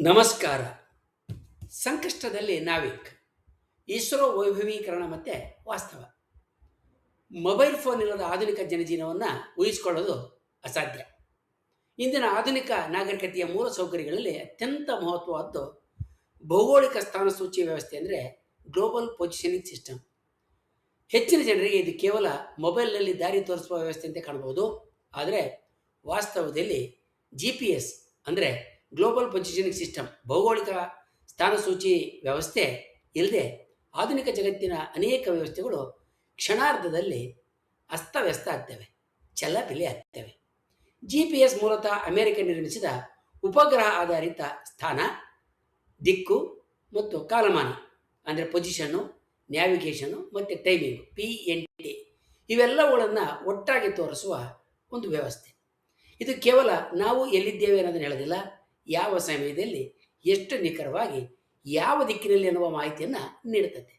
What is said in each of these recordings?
ನಮಸ್ಕಾರ. ಸಂಕಷ್ಟದಲ್ಲಿ ನಾವಿಕ್ ಇಸ್ರೋ ವೈಭವೀಕರಣ ಮತ್ತು ವಾಸ್ತವ. ಮೊಬೈಲ್ ಫೋನ್ ಇಲ್ಲದ ಆಧುನಿಕ ಜನಜೀವನವನ್ನು ಊಹಿಸಿಕೊಳ್ಳೋದು ಅಸಾಧ್ಯ. ಇಂದಿನ ಆಧುನಿಕ ನಾಗರಿಕತೆಯ ಮೂಲ ಸೌಕರ್ಯಗಳಲ್ಲಿ ಅತ್ಯಂತ ಮಹತ್ವವಾದ್ದು ಭೌಗೋಳಿಕ ಸ್ಥಾನ ಸೂಚಿ ವ್ಯವಸ್ಥೆ ಅಂದರೆ ಗ್ಲೋಬಲ್ ಪೊಸಿಷನಿಂಗ್ ಸಿಸ್ಟಮ್. ಹೆಚ್ಚಿನ ಜನರಿಗೆ ಇದು ಕೇವಲ ಮೊಬೈಲ್ನಲ್ಲಿ ದಾರಿ ತೋರಿಸುವ ವ್ಯವಸ್ಥೆ ಅಂತ ಕಾಣಬಹುದು. ಆದರೆ ವಾಸ್ತವದಲ್ಲಿ GPS ಅಂದರೆ ಗ್ಲೋಬಲ್ ಪೊಸಿಷನಿಂಗ್ ಸಿಸ್ಟಮ್, ಭೌಗೋಳಿಕ ಸ್ಥಾನಸೂಚಿ ವ್ಯವಸ್ಥೆ ಇಲ್ಲದೆ ಆಧುನಿಕ ಜಗತ್ತಿನ ಅನೇಕ ವ್ಯವಸ್ಥೆಗಳು ಕ್ಷಣಾರ್ಧದಲ್ಲಿ ಅಸ್ತವ್ಯಸ್ತ ಆಗ್ತವೆ, ಚೆಲ್ಲಾಪಿಲ್ಲಿ ಆಗ್ತವೆ. GPS ಮೂಲತಃ ಅಮೆರಿಕ ನಿರ್ಮಿಸಿದ ಉಪಗ್ರಹ ಆಧಾರಿತ ಸ್ಥಾನ, ದಿಕ್ಕು ಮತ್ತು ಕಾಲಮಾನ ಅಂದರೆ ಪೊಸಿಷನ್ನು, ನ್ಯಾವಿಗೇಷನ್ನು ಮತ್ತು ಟೈಮಿಂಗು PNT ಇವೆಲ್ಲವುಗಳನ್ನು ಒಟ್ಟಾಗಿ ತೋರಿಸುವ ಒಂದು ವ್ಯವಸ್ಥೆ. ಇದು ಕೇವಲ ನಾವು ಎಲ್ಲಿದ್ದೇವೆ ಅನ್ನೋದನ್ನು ಹೇಳೋದಿಲ್ಲ, ಯಾವ ಸಮಯದಲ್ಲಿ ಎಷ್ಟು ನಿಖರವಾಗಿ ಯಾವ ದಿಕ್ಕಿನಲ್ಲಿ ಎನ್ನುವ ಮಾಹಿತಿಯನ್ನು ನೀಡುತ್ತದೆ.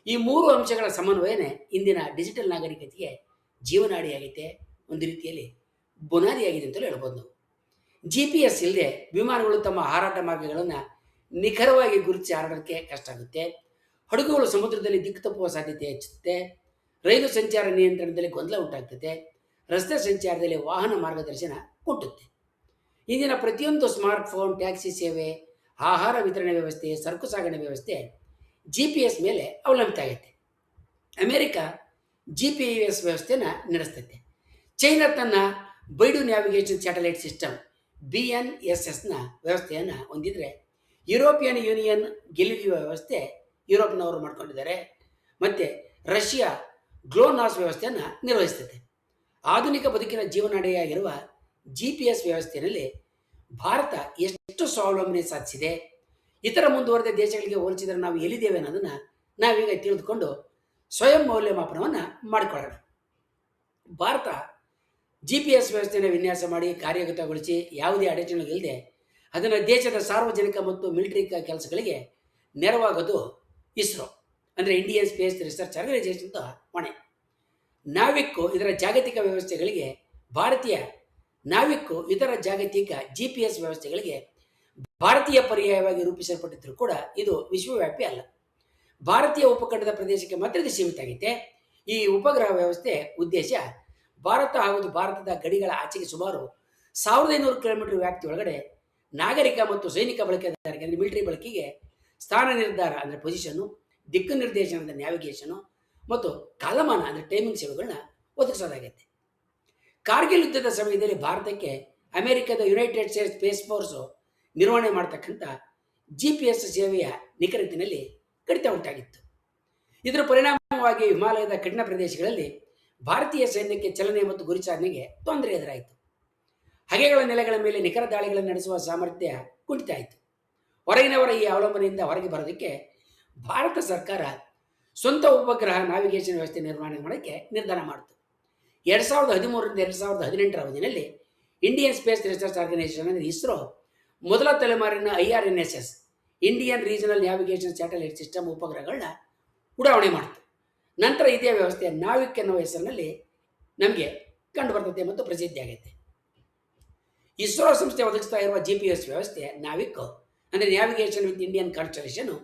ಈ ಮೂರು ಅಂಶಗಳ ಸಮನ್ವಯನೇ ಇಂದಿನ ಡಿಜಿಟಲ್ ನಾಗರಿಕತೆಗೆ ಜೀವನಾಡಿಯಾಗಿದೆ, ಒಂದು ರೀತಿಯಲ್ಲಿ ಬುನಾದಿಯಾಗಿದೆ ಅಂತಲೂ ಹೇಳ್ಬೋದು ನಾವು. GPS ಇಲ್ಲದೆ ವಿಮಾನಗಳು ತಮ್ಮ ಹಾರಾಟ ಮಾರ್ಗಗಳನ್ನು ನಿಖರವಾಗಿ ಗುರುತಿಸಿ ಹಾರಾಡೋಕ್ಕೆ ಕಷ್ಟ ಆಗುತ್ತೆ. ಹಡಗುಗಳು ಸಮುದ್ರದಲ್ಲಿ ದಿಕ್ಕು ತಪ್ಪುವ ಸಾಧ್ಯತೆ ಹೆಚ್ಚುತ್ತೆ. ರೈಲು ಸಂಚಾರ ನಿಯಂತ್ರಣದಲ್ಲಿ ಗೊಂದಲ ಉಂಟಾಗ್ತದೆ. ರಸ್ತೆ ಸಂಚಾರದಲ್ಲಿ ವಾಹನ ಮಾರ್ಗದರ್ಶನ ಕುಂಟುತ್ತೆ. ಇಂದಿನ ಪ್ರತಿಯೊಂದು ಸ್ಮಾರ್ಟ್ಫೋನ್, ಟ್ಯಾಕ್ಸಿ ಸೇವೆ, ಆಹಾರ ವಿತರಣೆ ವ್ಯವಸ್ಥೆ, ಸರಕು ಸಾಗಣೆ ವ್ಯವಸ್ಥೆ GPS ಮೇಲೆ ಅವಲಂಬಿತ ಆಗುತ್ತೆ. ಅಮೆರಿಕ GPS ವ್ಯವಸ್ಥೆಯನ್ನು ನಡೆಸ್ತೈತೆ. ಚೈನಾ ತನ್ನ ಬೈಡು ನ್ಯಾವಿಗೇಷನ್ ಸ್ಯಾಟಲೈಟ್ ಸಿಸ್ಟಮ್ BNSSನ ವ್ಯವಸ್ಥೆಯನ್ನು ಹೊಂದಿದರೆ, ಯುರೋಪಿಯನ್ ಯೂನಿಯನ್ ಗೆಲಿಲಿಯೋ ವ್ಯವಸ್ಥೆ ಯುರೋಪ್ನವರು ಮಾಡ್ಕೊಂಡಿದ್ದಾರೆ. ಮತ್ತು ರಷ್ಯಾ ಗ್ಲೋನಾಸ್ ವ್ಯವಸ್ಥೆಯನ್ನು ನಿರ್ವಹಿಸ್ತದೆ. ಆಧುನಿಕ ಬದುಕಿನ ಜೀವನಾಡಿಯಾಗಿರುವ GPS ವ್ಯವಸ್ಥೆಯಲ್ಲಿ ಭಾರತ ಎಷ್ಟು ಸ್ವಾವಲಂಬನೆ ಸಾಧಿಸಿದೆ, ಇತರ ಮುಂದುವರೆದ ದೇಶಗಳಿಗೆ ಹೋಲಿಸಿದರೆ ನಾವು ಎಲ್ಲಿದ್ದೇವೆ ಅನ್ನೋದನ್ನು ನಾವೀಗ ತಿಳಿದುಕೊಂಡು ಸ್ವಯಂ ಮೌಲ್ಯಮಾಪನವನ್ನು ಮಾಡಿಕೊಳ್ಳೋಣ. ಭಾರತ GPS ವ್ಯವಸ್ಥೆಯನ್ನು ವಿನ್ಯಾಸ ಮಾಡಿ ಕಾರ್ಯಗತಗೊಳಿಸಿ ಯಾವುದೇ ಅಡಚಣೆಗಳಿಲ್ಲದೆ ಅದನ್ನು ದೇಶದ ಸಾರ್ವಜನಿಕ ಮತ್ತು ಮಿಲಿಟರಿ ಕೆಲಸಗಳಿಗೆ ನೆರವಾಗೋದು ಇಸ್ರೋ ಅಂದರೆ ಇಂಡಿಯನ್ ಸ್ಪೇಸ್ ರಿಸರ್ಚ್ ಆರ್ಗನೈಸೇಷನ್ ಹೊಣೆ. ನಾವಿಕ್ಕು ಇದರ ಜಾಗತಿಕ ವ್ಯವಸ್ಥೆಗಳಿಗೆ ಇತರ ಜಾಗತಿಕ GPS ವ್ಯವಸ್ಥೆಗಳಿಗೆ ಭಾರತೀಯ ಪರ್ಯಾಯವಾಗಿ ರೂಪಿಸಲ್ಪಟ್ಟಿದ್ದರೂ ಕೂಡ ಇದು ವಿಶ್ವವ್ಯಾಪಿ ಅಲ್ಲ. ಭಾರತೀಯ ಉಪಖಂಡದ ಪ್ರದೇಶಕ್ಕೆ ಮಾತ್ರ ಇದು ಸೀಮಿತ ಆಗಿದೆ. ಈ ಉಪಗ್ರಹ ವ್ಯವಸ್ಥೆ ಉದ್ದೇಶ ಭಾರತ ಹಾಗೂ ಭಾರತದ ಗಡಿಗಳ ಆಚೆಗೆ ಸುಮಾರು 1500 ಕಿಲೋಮೀಟರ್ ವ್ಯಾಪ್ತಿ ಒಳಗಡೆ ನಾಗರಿಕ ಮತ್ತು ಸೈನಿಕ ಬಳಕೆದಾರರಿಗೆ ಅಂದರೆ ಮಿಲಿಟರಿ ಬಳಕೆಗೆ ಸ್ಥಾನ ನಿರ್ಧಾರ ಅಂದರೆ ಪೊಸಿಷನ್ನು, ದಿಕ್ಕು ನಿರ್ದೇಶನದ ನ್ಯಾವಿಗೇಷನು ಮತ್ತು ಕಾಲಮಾನ ಅಂದರೆ ಟೈಮಿಂಗ್ ಸೇವೆಗಳನ್ನ ಒದಗಿಸೋದಾಗೈತೆ. ಕಾರ್ಗಿಲ್ ಯುದ್ಧದ ಸಮಯದಲ್ಲಿ ಭಾರತಕ್ಕೆ ಅಮೆರಿಕದ ಯುನೈಟೆಡ್ ಸ್ಟೇಟ್ಸ್ ಸ್ಪೇಸ್ ಫೋರ್ಸು ನಿರ್ವಹಣೆ ಮಾಡ್ತಕ್ಕಂಥ GPS ಸೇವೆಯ ನಿಖರತೆಯಲ್ಲಿ ಕಡಿತ ಉಂಟಾಗಿತ್ತು. ಇದರ ಪರಿಣಾಮವಾಗಿ ಹಿಮಾಲಯದ ಕಠಿಣ ಪ್ರದೇಶಗಳಲ್ಲಿ ಭಾರತೀಯ ಸೈನ್ಯಕ್ಕೆ ಚಲನೆ ಮತ್ತು ಗುರಿ ಸಾಧನೆಗೆ ತೊಂದರೆ ಎದುರಾಯಿತು. ಹಗೆಗಳ ನೆಲೆಗಳ ಮೇಲೆ ನಿಖರ ದಾಳಿಗಳನ್ನು ನಡೆಸುವ ಸಾಮರ್ಥ್ಯ ಕುಂಠಿತ ಆಯಿತು. ಹೊರಗಿನವರ ಈ ಅವಲಂಬನೆಯಿಂದ ಹೊರಗೆ ಬರೋದಕ್ಕೆ ಭಾರತ ಸರ್ಕಾರ ಸ್ವಂತ ಉಪಗ್ರಹ ನ್ಯಾವಿಗೇಷನ್ ವ್ಯವಸ್ಥೆ ನಿರ್ವಹಣೆ ಮಾಡೋಕ್ಕೆ ನಿರ್ಧಾರ ಮಾಡಿತು. 2013ರಿಂದ 2018ರ ಅವಧಿಯಲ್ಲಿ ಇಂಡಿಯನ್ ಸ್ಪೇಸ್ ರಿಸರ್ಚ್ ಆರ್ಗನೈಸೇಷನ್ ಅಂದರೆ ಇಸ್ರೋ ಮೊದಲ ತಲೆಮಾರಿನ IRNSS Indian regional navigation satellite system ಉಪಗ್ರಹಗಳನ್ನ ಉಡಾವಣೆ ಮಾಡಿತು. ನಂತರ ಇದೇ ವ್ಯವಸ್ಥೆ ನಾವಿಕ್ ಎನ್ನುವ ಹೆಸರಿನಲ್ಲಿ ನಮಗೆ ಕಂಡು ಬರ್ತದೆ ಮತ್ತು ಪ್ರಸಿದ್ಧಿಯಾಗೈತೆ. ಇಸ್ರೋ ಸಂಸ್ಥೆ ಒದಗಿಸ್ತಾ ಇರುವ GPS ವ್ಯವಸ್ಥೆ ನಾವಿಕ್ ಅಂದರೆ ನ್ಯಾವಿಗೇಷನ್ ವಿತ್ ಇಂಡಿಯನ್ ಕಾನ್ಸ್ಟಲೇಷನು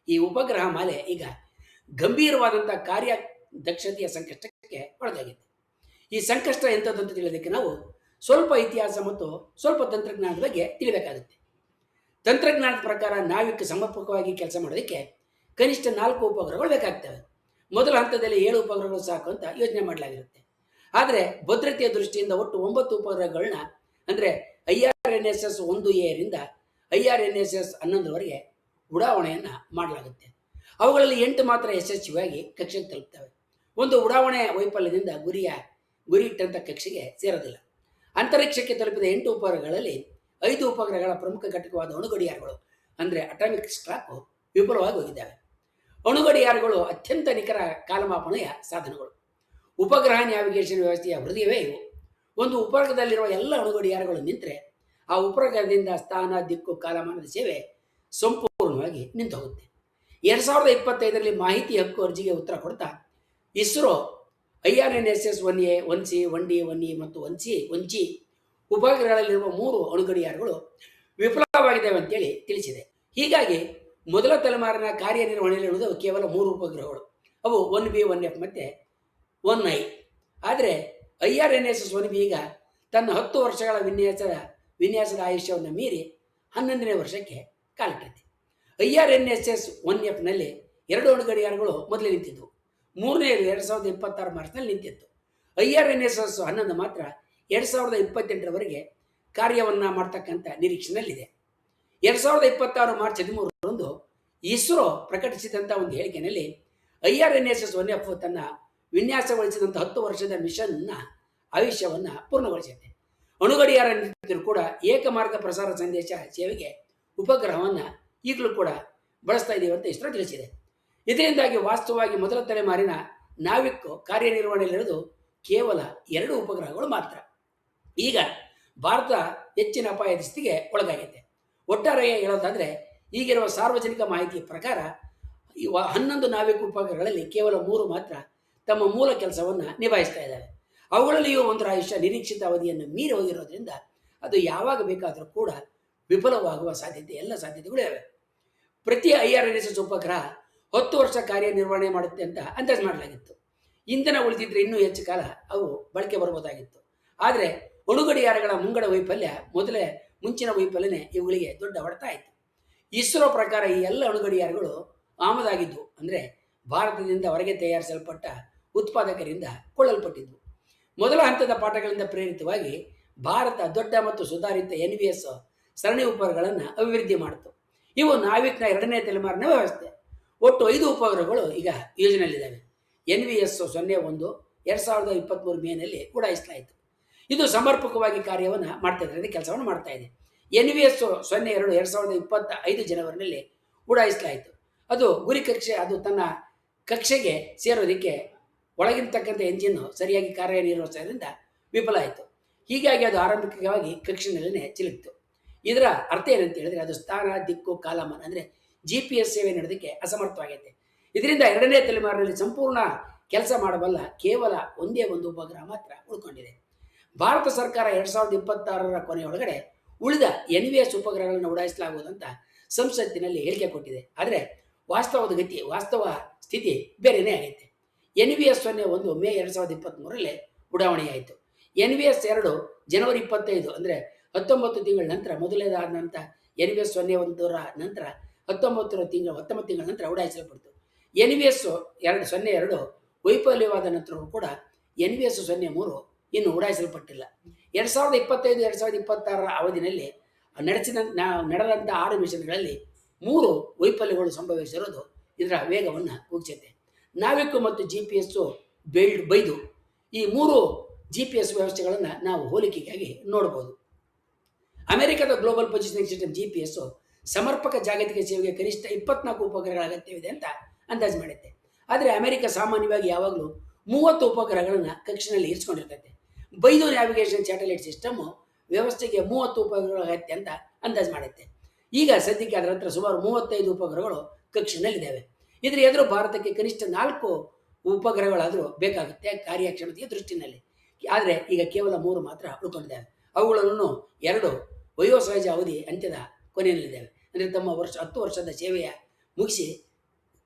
ಈ ಉಪಗ್ರಹ ಮಾಲೆ ಈಗ ಗಂಭೀರವಾದಂಥ ಕಾರ್ಯ ದಕ್ಷತೆಯ ಸಂಕಷ್ಟಕ್ಕೆ ಒಳಗಾಗಿದೆ. ಈ ಸಂಕಷ್ಟ ಎಂಥದ್ದು ತಿಳಿಯೋದಕ್ಕೆ ನಾವು ಸ್ವಲ್ಪ ಇತಿಹಾಸ ಮತ್ತು ಸ್ವಲ್ಪ ತಂತ್ರಜ್ಞಾನದ ಬಗ್ಗೆ ತಿಳಿಬೇಕಾಗುತ್ತೆ. ತಂತ್ರಜ್ಞಾನದ ಪ್ರಕಾರ ನಾವಿಕ್ ಸಮರ್ಪಕವಾಗಿ ಕೆಲಸ ಮಾಡೋದಕ್ಕೆ ಕನಿಷ್ಠ 4 ಉಪಗ್ರಹಗಳು ಬೇಕಾಗ್ತವೆ. ಮೊದಲ ಹಂತದಲ್ಲಿ 7 ಉಪಗ್ರಹಗಳು ಸಾಕು ಅಂತ ಯೋಚನೆ ಮಾಡಲಾಗಿರುತ್ತೆ. ಆದರೆ ಭದ್ರತೆಯ ದೃಷ್ಟಿಯಿಂದ ಒಟ್ಟು 9 ಉಪಗ್ರಹಗಳನ್ನ ಅಂದರೆ IRNSS 1A ರಿಂದ IRNSS 11ವರೆಗೆ ಉಡಾವಣೆಯನ್ನು ಮಾಡಲಾಗುತ್ತೆ. ಅವುಗಳಲ್ಲಿ 8 ಮಾತ್ರ ಯಶಸ್ವಿಯಾಗಿ ಕಕ್ಷೆಗೆ ತಲುಪ್ತವೆ. ಒಂದು ಉಡಾವಣೆ ವೈಫಲ್ಯದಿಂದ ಗುರಿ ಇಟ್ಟಂಥ ಕಕ್ಷೆಗೆ ಸೇರೋದಿಲ್ಲ. ಅಂತರಿಕ್ಷಕ್ಕೆ ತಲುಪಿದ 8 ಉಪಗ್ರಹಗಳಲ್ಲಿ 5 ಉಪಗ್ರಹಗಳ ಪ್ರಮುಖ ಘಟಕವಾದ ಅಣುಗಡಿಯಾರಗಳು ಅಂದರೆ ಅಟಾಮಿಕ್ ಕ್ಲಾಕ್ ವಿಫಲವಾಗಿ ಹೋಗಿದ್ದಾವೆ. ಅಣುಗಡಿಯಾರಗಳು ಅತ್ಯಂತ ನಿಖರ ಕಾಲಮಾಪನೆಯ ಸಾಧನಗಳು. ಉಪಗ್ರಹ ನ್ಯಾವಿಗೇಷನ್ ವ್ಯವಸ್ಥೆಯ ಹೃದಯವೇ ಇವು. ಒಂದು ಉಪಗ್ರಹದಲ್ಲಿರುವ ಎಲ್ಲ ಅಣುಗಡಿಯಾರಗಳು ನಿಂತರೆ ಆ ಉಪಗ್ರಹದಿಂದ ಸ್ಥಾನ, ದಿಕ್ಕು, ಕಾಲಮಾನದ ಸೇವೆ ಸಂಪೂರ್ಣವಾಗಿ ನಿಂತು ಹೋಗುತ್ತೆ. 2025ರಲ್ಲಿ ಮಾಹಿತಿ ಹಕ್ಕು ಅರ್ಜಿಗೆ ಉತ್ತರ ಕೊಡ್ತಾ ISRO IRNSS 1A, 1C, 1D, 1E ಮತ್ತು 1C ಉಪಗ್ರಹಗಳಲ್ಲಿರುವ 3 ಅಣುಗಡಿಯಾರಗಳು ವಿಫಲವಾಗಿದ್ದಾವೆ ಅಂತೇಳಿ ತಿಳಿಸಿದೆ. ಹೀಗಾಗಿ ಮೊದಲ ತಲೆಮಾರಿನ ಕಾರ್ಯನಿರ್ವಹಣೆಯಲ್ಲಿರುವುದು ಕೇವಲ 3 ಉಪಗ್ರಹಗಳು. ಅವು 1B 1F ಮತ್ತು 1I. ಆದರೆ IRNSS 1B ಈಗ ತನ್ನ 10 ವರ್ಷಗಳ ವಿನ್ಯಾಸದ ಆಯುಷ್ಯವನ್ನು ಮೀರಿ 11ನೇ ವರ್ಷಕ್ಕೆ ಕಾಲಿಟ್ಟಿದೆ. IRNSS 1Fನಲ್ಲಿ 2 ಅಣುಗಡಿಯಾರಗಳು ಮೊದಲೇ ನಿಂತಿದ್ದವು. 3ನೇದು 2026 ಮಾರ್ಚ್ನಲ್ಲಿ ನಿಂತಿತ್ತು. IRNSS 11 ಮಾತ್ರ 2028ರವರೆಗೆ ಕಾರ್ಯವನ್ನು ಮಾಡ್ತಕ್ಕಂಥ ನಿರೀಕ್ಷೆಯಲ್ಲಿದೆ. 2026 ಮಾರ್ಚ್ 13ರಂದು ಇಸ್ರೋ ಪ್ರಕಟಿಸಿದಂಥ ಒಂದು ಹೇಳಿಕೆಯಲ್ಲಿ IRNSS 1F ತನ್ನ ವಿನ್ಯಾಸಗೊಳಿಸಿದಂಥ 10 ವರ್ಷದ ಮಿಷನ್ನ ಆಯುಷ್ಯವನ್ನು ಪೂರ್ಣಗೊಳಿಸಿದೆ. ಅಣುಗಡಿಯಾರ ನಿಂತಿದ್ದರೂ ಕೂಡ ಏಕಮಾರ್ಗ ಪ್ರಸಾರ ಸಂದೇಶ ಸೇವೆಗೆ ಉಪಗ್ರಹವನ್ನು ಈಗಲೂ ಕೂಡ ಬಳಸ್ತಾ ಇದ್ದೀವಿ ಅಂತ ಇಸ್ರೋ ತಿಳಿಸಿದೆ. ಇದರಿಂದಾಗಿ ವಾಸ್ತವವಾಗಿ ಮೊದಲ ತಲೆಮಾರಿನ ನಾವಿಕ್ ಕಾರ್ಯನಿರ್ವಹಣೆಯಲ್ಲಿರೋದು ಕೇವಲ 2 ಉಪಗ್ರಹಗಳು ಮಾತ್ರ. ಈಗ ಭಾರತ ಹೆಚ್ಚಿನ ಅಪಾಯದ ಸ್ಥಿತಿಗೆ ಒಳಗಾಗಿದೆ. ಒಟ್ಟಾರೆ ಹೇಳೋದಾದರೆ ಈಗಿರುವ ಸಾರ್ವಜನಿಕ ಮಾಹಿತಿ ಪ್ರಕಾರ 11 ನಾವಿಕ್ ಉಪಗ್ರಹಗಳಲ್ಲಿ ಕೇವಲ 3 ಮಾತ್ರ ತಮ್ಮ ಮೂಲ ಕೆಲಸವನ್ನು ನಿಭಾಯಿಸ್ತಾ ಇದ್ದಾವೆ. ಅವುಗಳಲ್ಲಿಯೂ ಒಂದರ ಆಯುಷ್ಯ ನಿರೀಕ್ಷಿತ ಅವಧಿಯನ್ನು ಮೀರಿ ಹೋಗಿರೋದ್ರಿಂದ ಅದು ಯಾವಾಗ ಬೇಕಾದರೂ ಕೂಡ ವಿಫಲವಾಗುವ ಎಲ್ಲ ಸಾಧ್ಯತೆಗಳು ಇವೆ. ಪ್ರತಿ IRNSS ಉಪಗ್ರಹ 10 ವರ್ಷ ಕಾರ್ಯನಿರ್ವಹಣೆ ಮಾಡುತ್ತೆ ಅಂತ ಅಂದಾಜು ಮಾಡಲಾಗಿತ್ತು. ಇಂಧನ ಉಳಿದಿದ್ರೆ ಇನ್ನೂ ಹೆಚ್ಚು ಕಾಲ ಅವು ಬಳಕೆ ಬರ್ಬೋದಾಗಿತ್ತು. ಆದರೆ ಅಣುಗಡಿಯಾರಗಳ ಮುಂಚಿನ ವೈಫಲ್ಯನೇ ಇವುಗಳಿಗೆ ದೊಡ್ಡ ಹೊಡೆತ ಆಯಿತು. ಇಸ್ರೋ ಪ್ರಕಾರ ಈ ಎಲ್ಲ ಅಣುಗಡಿಯಾರಗಳು ಆಮದಾಗಿದ್ದು, ಅಂದರೆ ಭಾರತದಿಂದ ಹೊರಗೆ ತಯಾರಿಸಲ್ಪಟ್ಟ ಉತ್ಪಾದಕರಿಂದ ಕೊಳ್ಳಲ್ಪಟ್ಟಿದ್ವು. ಮೊದಲ ಹಂತದ ಪಾಠಗಳಿಂದ ಪ್ರೇರಿತವಾಗಿ ಭಾರತ ದೊಡ್ಡ ಮತ್ತು ಸುಧಾರಿತ NVS ಸರಣಿ ಉಪಗ್ರಹಗಳನ್ನು ಅಭಿವೃದ್ಧಿ ಮಾಡಿತು. ಇವು ನಾವಿಕ್ನ 2ನೇ ತಲೆಮಾರಿನ ವ್ಯವಸ್ಥೆ. ಒಟ್ಟು 5 ಉಪಗ್ರಹಗಳು ಈಗ ಯೋಜನೆಯಲ್ಲಿದ್ದಾವೆ. NVS 01 2023 ಮೇನಲ್ಲಿ ಉಡಾಯಿಸಲಾಯಿತು. ಇದು ಸಮರ್ಪಕವಾಗಿ ಕಾರ್ಯವನ್ನು ಮಾಡ್ತಾ ಇದ್ದರೆ ಕೆಲಸವನ್ನು ಮಾಡ್ತಾ ಇದೆ. NVS 02 2025 ಜನವರಿನಲ್ಲಿ ಉಡಾಯಿಸಲಾಯಿತು. ಅದು ಗುರಿ ಕಕ್ಷೆ ಅದು ತನ್ನ ಕಕ್ಷೆಗೆ ಸೇರೋದಕ್ಕೆ ಒಳಗಿರ್ತಕ್ಕಂಥ ಎಂಜಿನ್ನು ಸರಿಯಾಗಿ ಕಾರ್ಯನಿರ್ವಹಿಸೋದ್ರಿಂದ ವಿಫಲ ಆಯಿತು. ಹೀಗಾಗಿ ಅದು ಆರಂಭಿಕವಾಗಿ ಕಕ್ಷೆನಲ್ಲೇ ಚಿಲುಕಿತು. ಇದರ ಅರ್ಥ ಏನಂತ ಹೇಳಿದ್ರೆ ಅದು ಸ್ಥಾನ, ದಿಕ್ಕು, ಕಾಲಮಾನ ಅಂದರೆ GPS ಸೇವೆ ನೀಡೋದಕ್ಕೆ ಅಸಮರ್ಥವಾಗೈತೆ. ಇದರಿಂದ 2ನೇ ತಲೆಮಾರಿನಲ್ಲಿ ಸಂಪೂರ್ಣ ಕೆಲಸ ಮಾಡಬಲ್ಲ ಕೇವಲ ಒಂದೇ ಒಂದು ಉಪಗ್ರಹ ಮಾತ್ರ ಉಳ್ಕೊಂಡಿದೆ. ಭಾರತ ಸರ್ಕಾರ 2026ರ ಕೊನೆಯೊಳಗಡೆ ಉಳಿದ NVS ಉಪಗ್ರಹಗಳನ್ನು ಉಡಾಯಿಸಲಾಗುವುದು ಅಂತ ಸಂಸತ್ತಿನಲ್ಲಿ ಹೇಳಿಕೆ ಕೊಟ್ಟಿದೆ. ಆದರೆ ವಾಸ್ತವ ಸ್ಥಿತಿ ಬೇರೆಯೇ ಆಗೈತೆ. NVS 01 ಮೇ 2023ರಲ್ಲಿ ಉಡಾವಣೆಯಾಯಿತು. NVS 2 ಜನವರಿ 25 ಅಂದರೆ 19 ತಿಂಗಳ ನಂತರ ಮೊದಲನೇದಾದ ನಂತರ NVS 01ರ ನಂತರ 19 ತಿಂಗಳ ನಂತರ ಉಡಾಯಿಸಲ್ಪಡ್ತು. NVS 02 ವೈಫಲ್ಯವಾದ ನಂತರವೂ ಕೂಡ NVS 03 ಇನ್ನು ಉಡಾಯಿಸಲ್ಪಟ್ಟಿಲ್ಲ. 2025-2026ರ ಅವಧಿನಲ್ಲಿ ನಡೆದಂಥ 6 ಮಿಷನ್ಗಳಲ್ಲಿ 3 ವೈಫಲ್ಯಗಳು ಸಂಭವಿಸಿರೋದು ಇದರ ವೇಗವನ್ನು ಕುಗ್ಸುತ್ತೆ. ನಾವಿಕ್ ಮತ್ತು GPS ಬೈದು ಈ 3 GPS ವ್ಯವಸ್ಥೆಗಳನ್ನು ನಾವು ಹೋಲಿಕೆಗಾಗಿ ನೋಡಬಹುದು. ಅಮೆರಿಕದ ಗ್ಲೋಬಲ್ ಪೊಸಿಷನಿಂಗ್ ಸಿಸ್ಟಮ್ GPS ಸಮರ್ಪಕ ಜಾಗತಿಕ ಸೇವೆಗೆ ಕನಿಷ್ಠ 24 ಉಪಗ್ರಹಗಳ ಅಗತ್ಯವಿದೆ ಅಂತ ಅಂದಾಜು ಮಾಡುತ್ತೆ. ಆದರೆ ಅಮೆರಿಕ ಸಾಮಾನ್ಯವಾಗಿ ಯಾವಾಗಲೂ 30 ಉಪಗ್ರಹಗಳನ್ನು ಕಕ್ಷೆಯಲ್ಲಿ ಇರಿಸ್ಕೊಂಡಿರ್ತೈತೆ. ಬೈದು ನ್ಯಾವಿಗೇಷನ್ ಸ್ಯಾಟಲೈಟ್ ಸಿಸ್ಟಮ್ ವ್ಯವಸ್ಥೆಗೆ 30 ಉಪಗ್ರಹಗಳ ಅಗತ್ಯ ಅಂತ ಅಂದಾಜು ಮಾಡುತ್ತೆ. ಈಗ ಸದ್ಯಕ್ಕೆ ಅದರ ಹತ್ರ ಸುಮಾರು 35 ಉಪಗ್ರಹಗಳು ಕಕ್ಷೆನಲ್ಲಿದ್ದಾವೆ. ಇದರ ಎದುರು ಭಾರತಕ್ಕೆ ಕನಿಷ್ಠ 4 ಉಪಗ್ರಹಗಳಾದರೂ ಬೇಕಾಗುತ್ತೆ ಕಾರ್ಯಕ್ಷಮತೆಯ ದೃಷ್ಟಿನಲ್ಲಿ. ಆದರೆ ಈಗ ಕೇವಲ 3 ಮಾತ್ರ ಉಳ್ಕೊಂಡಿದ್ದಾವೆ. ಅವುಗಳನ್ನು 2 ವಯೋಸಹಜ ಅವಧಿ ಅಂತ್ಯದ ಕೊನೆಯಲ್ಲಿದ್ದಾವೆ. ಅಂದರೆ ತಮ್ಮ 10 ವರ್ಷದ ಸೇವೆಯ ಮುಗಿಸಿ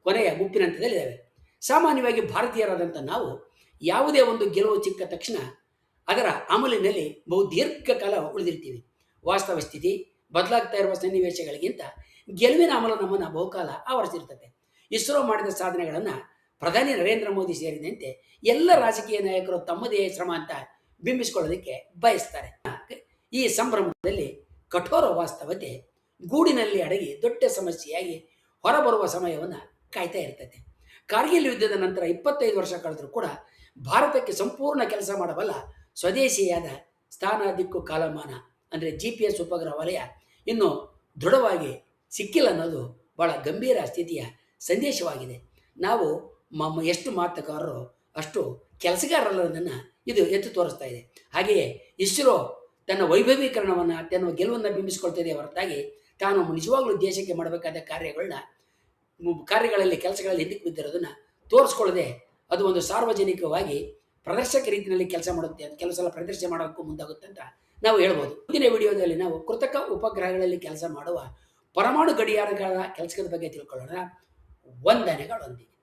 ಕೊನೆಯ ಗುಂಪಿನ ಹಂತದಲ್ಲಿದ್ದಾವೆ. ಸಾಮಾನ್ಯವಾಗಿ ಭಾರತೀಯರಾದಂಥ ನಾವು ಯಾವುದೇ ಒಂದು ಗೆಲುವು ಸಿಕ್ಕ ತಕ್ಷಣ ಅದರ ಅಮಲಿನಲ್ಲಿ ಬಹು ದೀರ್ಘಕಾಲ ಉಳಿದಿರ್ತೀವಿ. ವಾಸ್ತವ ಸ್ಥಿತಿ ಬದಲಾಗ್ತಾ ಇರುವ ಸನ್ನಿವೇಶಗಳಿಗಿಂತ ಗೆಲುವಿನ ಅಮಲು ನಮ್ಮನ್ನು ಬಹುಕಾಲ ಆವರಿಸಿರ್ತದೆ. ಇಸ್ರೋ ಮಾಡಿದ ಸಾಧನೆಗಳನ್ನು ಪ್ರಧಾನಿ ನರೇಂದ್ರ ಮೋದಿ ಸೇರಿದಂತೆ ಎಲ್ಲ ರಾಜಕೀಯ ನಾಯಕರು ತಮ್ಮದೇ ಶ್ರಮ ಅಂತ ಬಿಂಬಿಸಿಕೊಳ್ಳೋದಕ್ಕೆ ಬಯಸ್ತಾರೆ. ಈ ಸಂಭ್ರಮದಲ್ಲಿ ಕಠೋರ ವಾಸ್ತವತೆ ಗೂಡಿನಲ್ಲಿ ಅಡಗಿ ದೊಡ್ಡ ಸಮಸ್ಯೆಯಾಗಿ ಹೊರಬರುವ ಸಮಯವನ್ನು ಕಾಯ್ತಾ ಇರ್ತದೆ. ಕಾರ್ಗಿಲ್ ಯುದ್ಧದ ನಂತರ 25 ವರ್ಷ ಕಳೆದರೂ ಕೂಡ ಭಾರತಕ್ಕೆ ಸಂಪೂರ್ಣ ಕೆಲಸ ಮಾಡಬಲ್ಲ ಸ್ವದೇಶಿಯಾದ ಸ್ಥಾನ, ದಿಕ್ಕು, ಕಾಲಮಾನ ಅಂದರೆ GPS ಉಪಗ್ರಹ ವಲಯ ಇನ್ನೂ ದೃಢವಾಗಿ ಸಿಕ್ಕಿಲ್ಲ ಅನ್ನೋದು ಭಾಳ ಗಂಭೀರ ಸ್ಥಿತಿಯ ಸಂದೇಶವಾಗಿದೆ. ನಾವು ಎಷ್ಟು ಮಾತುಗಾರರು ಅಷ್ಟು ಕೆಲಸಗಾರರನ್ನು ಇದು ಎತ್ತು ತೋರಿಸ್ತಾ ಇದೆ. ಹಾಗೆಯೇ ಇಸ್ರೋ ತನ್ನ ವೈಭವೀಕರಣವನ್ನು ತನ್ನ ಗೆಲುವನ್ನು ಬಿಂಬಿಸಿಕೊಳ್ತಾ ಇದೆ ಹೊರತಾಗಿ ತಾನು ನಿಜವಾಗ್ಲೂ ದೇಶಕ್ಕೆ ಮಾಡಬೇಕಾದ ಕಾರ್ಯಗಳಲ್ಲಿ ಕೆಲಸಗಳಲ್ಲಿ ಹಿಂದಕ್ಕೆ ಬಿದ್ದಿರೋದನ್ನು ತೋರಿಸ್ಕೊಳ್ಳದೆ ಅದು ಒಂದು ಸಾರ್ವಜನಿಕವಾಗಿ ಪ್ರದರ್ಶಕ ರೀತಿಯಲ್ಲಿ ಕೆಲಸ ಮಾಡುತ್ತೆ, ಕೆಲವು ಸಲ ಪ್ರದರ್ಶನ ಮಾಡೋಕ್ಕೂ ಮುಂದಾಗುತ್ತೆ ಅಂತ ನಾವು ಹೇಳ್ಬೋದು. ಮುಂದಿನ ವಿಡಿಯೋದಲ್ಲಿ ನಾವು ಕೃತಕ ಉಪಗ್ರಹಗಳಲ್ಲಿ ಕೆಲಸ ಮಾಡುವ ಪರಮಾಣು ಗಡಿಯಾರಗಳ ಕೆಲಸದ ಬಗ್ಗೆ ತಿಳ್ಕೊಳ್ಳೋಣ. ವಂದನೆಗಳೊಂದಿಗೆ.